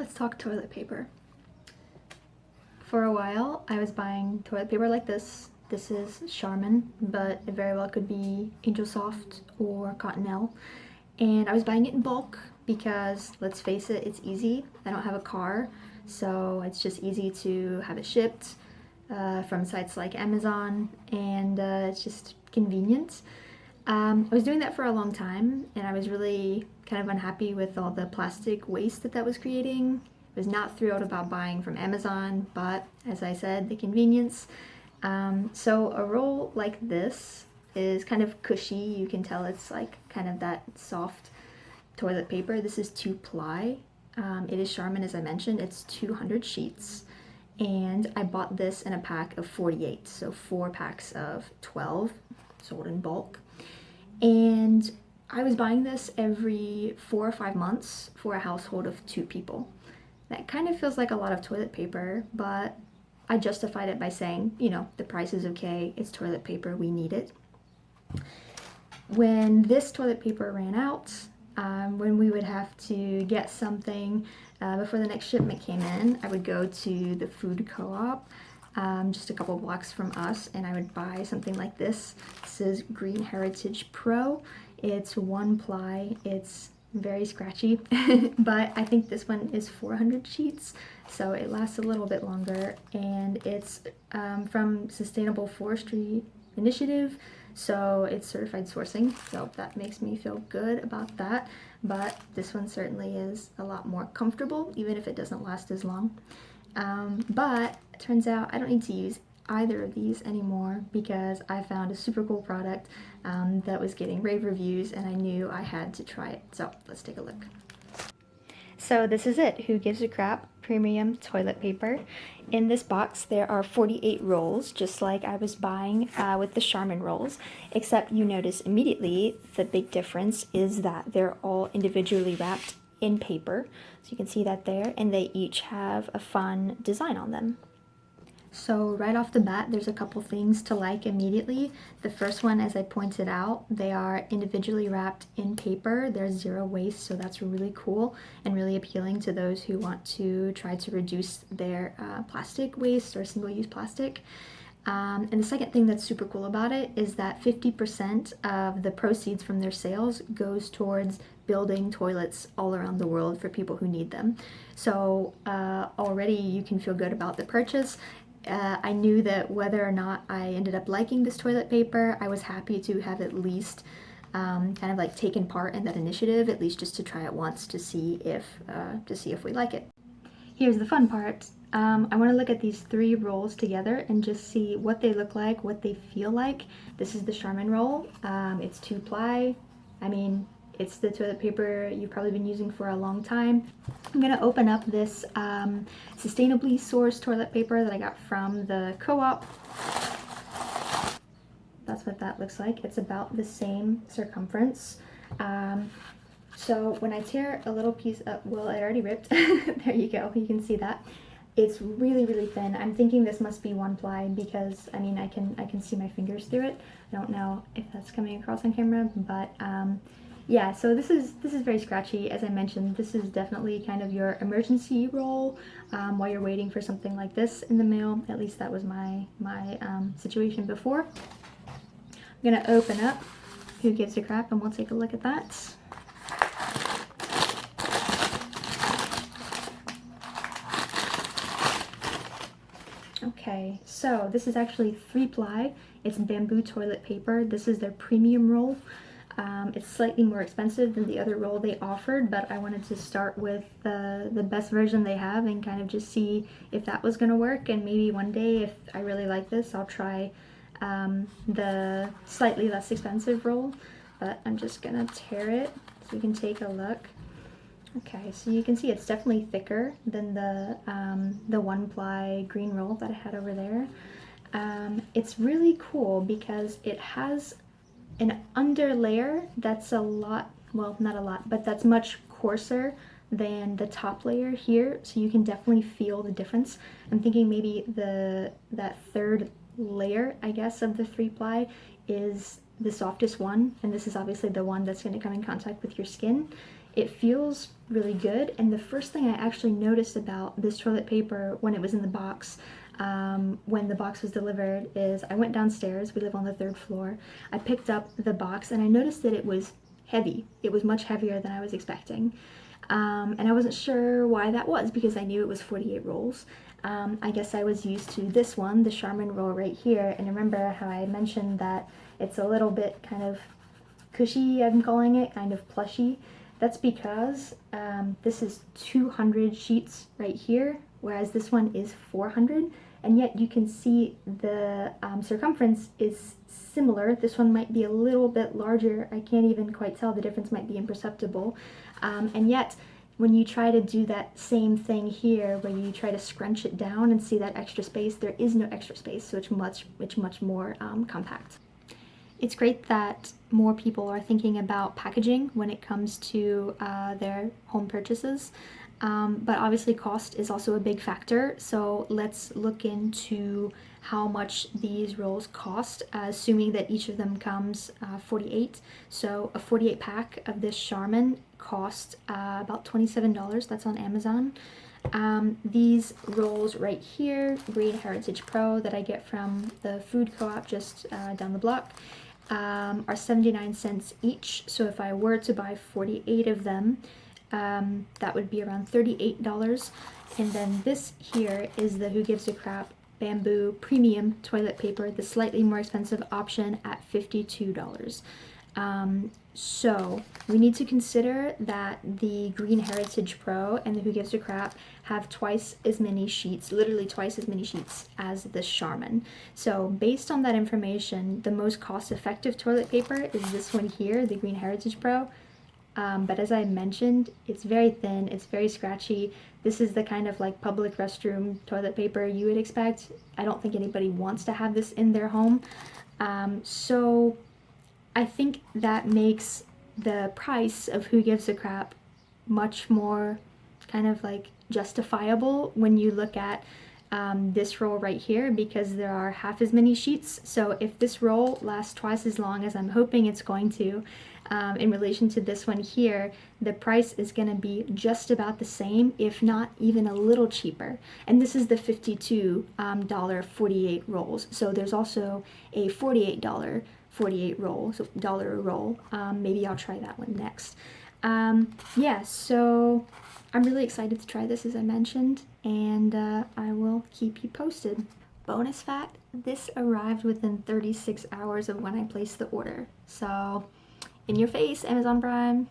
Let's talk toilet paper. For a while, I was buying toilet paper like this. This is Charmin, but it very well could be Angel Soft or Cottonelle. And I was buying it in bulk because, let's face it, it's easy. I don't have a car, so it's just easy to have it shipped from sites like Amazon, and it's just convenient. I was doing that for a long time, and I was really kind of unhappy with all the plastic waste that was creating. I was not thrilled about buying from Amazon, but as I said, the convenience. So a roll like this is kind of cushy. You can tell it's like kind of that soft toilet paper. This is 2-ply. It is Charmin, as I mentioned. It's 200 sheets. And I bought this in a pack of 48, so 4 packs of 12 sold in bulk. And I was buying this every 4 or 5 months for a household of 2 people. That kind of feels like a lot of toilet paper, but I justified it by saying, the price is okay, it's toilet paper, we need it. When this toilet paper ran out, when we would have to get something before the next shipment came in, I would go to the food co-op just a couple blocks from us, and I would buy something like this. This is Green Heritage Pro. It's 1-ply. It's very scratchy, but I think this one is 400 sheets, so it lasts a little bit longer, and it's from Sustainable Forestry Initiative, so it's certified sourcing, so that makes me feel good about that. But this one certainly is a lot more comfortable, even if it doesn't last as long. But it turns out I don't need to use either of these anymore because I found a super cool product that was getting rave reviews, and I knew I had to try it. So let's take a look. So this is it, Who Gives a Crap Premium Toilet Paper. In this box there are 48 rolls, just like I was buying with the Charmin rolls, except you notice immediately the big difference is that they're all individually wrapped in paper. So you can see that there, and they each have a fun design on them. So right off the bat, there's a couple things to like immediately. The first one, as I pointed out, they are individually wrapped in paper. There's 0 waste, so that's really cool and really appealing to those who want to try to reduce their plastic waste or single-use plastic. And the second thing that's super cool about it is that 50% of the proceeds from their sales goes towards building toilets all around the world for people who need them. So already you can feel good about the purchase. I knew that whether or not I ended up liking this toilet paper, I was happy to have at least kind of like taken part in that initiative, at least just to try it once to see if we like it. Here's the fun part. I want to look at these 3 rolls together and just see what they look like, what they feel like. This is the Charmin roll. It's 2-ply. I mean, it's the toilet paper you've probably been using for a long time. I'm going to open up this sustainably sourced toilet paper that I got from the co-op. That's what that looks like. It's about the same circumference. So when I tear a little piece up, well, it already ripped. There you go. You can see that. It's really, really thin. I'm thinking this must be 1-ply because, I mean, I can see my fingers through it. I don't know if that's coming across on camera, but yeah, so this is very scratchy. As I mentioned, this is definitely kind of your emergency roll while you're waiting for something like this in the mail. At least that was my situation before. I'm gonna open up Who Gives a Crap, and we'll take a look at that. Okay, so this is actually 3-ply. It's bamboo toilet paper. This is their premium roll. It's slightly more expensive than the other roll they offered, but I wanted to start with the best version they have and kind of just see if that was going to work, and maybe one day if I really like this I'll try the slightly less expensive roll. But I'm just going to tear it so you can take a look. Okay, so you can see it's definitely thicker than the 1-ply green roll that I had over there. It's really cool because it has an under layer that's a lot, well, not a lot, but that's much coarser than the top layer here, so you can definitely feel the difference. I'm thinking maybe that third layer, I guess, of the 3-ply is the softest one, and this is obviously the one that's going to come in contact with your skin. It feels really good, and the first thing I actually noticed about this toilet paper when it was in the box, when the box was delivered, is I went downstairs. We live on the 3rd floor. I picked up the box and I noticed that it was heavy. It was much heavier than I was expecting. And I wasn't sure why that was because I knew it was 48 rolls. I guess I was used to this one, the Charmin roll right here, and remember how I mentioned that it's a little bit kind of cushy, I'm calling it, kind of plushy. That's because this is 200 sheets right here, whereas this one is 400, and yet you can see the circumference is similar. This one might be a little bit larger. I can't even quite tell. The difference might be imperceptible. And yet, when you try to do that same thing here, where you try to scrunch it down and see that extra space, there is no extra space, so it's much more compact. It's great that more people are thinking about packaging when it comes to their home purchases, but obviously cost is also a big factor. So let's look into how much these rolls cost, assuming that each of them comes 48. So a 48 pack of this Charmin cost about $27. That's on Amazon. These rolls right here, Green Heritage Pro, that I get from the food co-op just down the block, are 79 cents each. So if I were to buy 48 of them, that would be around $38. And then this here is the Who Gives a Crap Bamboo Premium Toilet Paper, the slightly more expensive option at $52. So we need to consider that the Green Heritage Pro and the Who Gives a Crap have twice as many sheets, literally twice as many sheets as the Charmin. So based on that information, the most cost-effective toilet paper is this one here, the Green Heritage Pro. But as I mentioned, it's very thin, it's very scratchy. This is the kind of like public restroom toilet paper you would expect. I don't think anybody wants to have this in their home. So I think that makes the price of Who Gives a Crap much more kind of like justifiable when you look at this roll right here, because there are half as many sheets. So if this roll lasts twice as long as I'm hoping it's going to, in relation to this one here, the price is going to be just about the same, if not even a little cheaper. And this is the $52 48 rolls. So there's also a $48 48 roll, so dollar a roll. Maybe I'll try that one next. Yeah, so I'm really excited to try this, as I mentioned, and I will keep you posted. Bonus fact, this arrived within 36 hours of when I placed the order. So, in your face, Amazon Prime.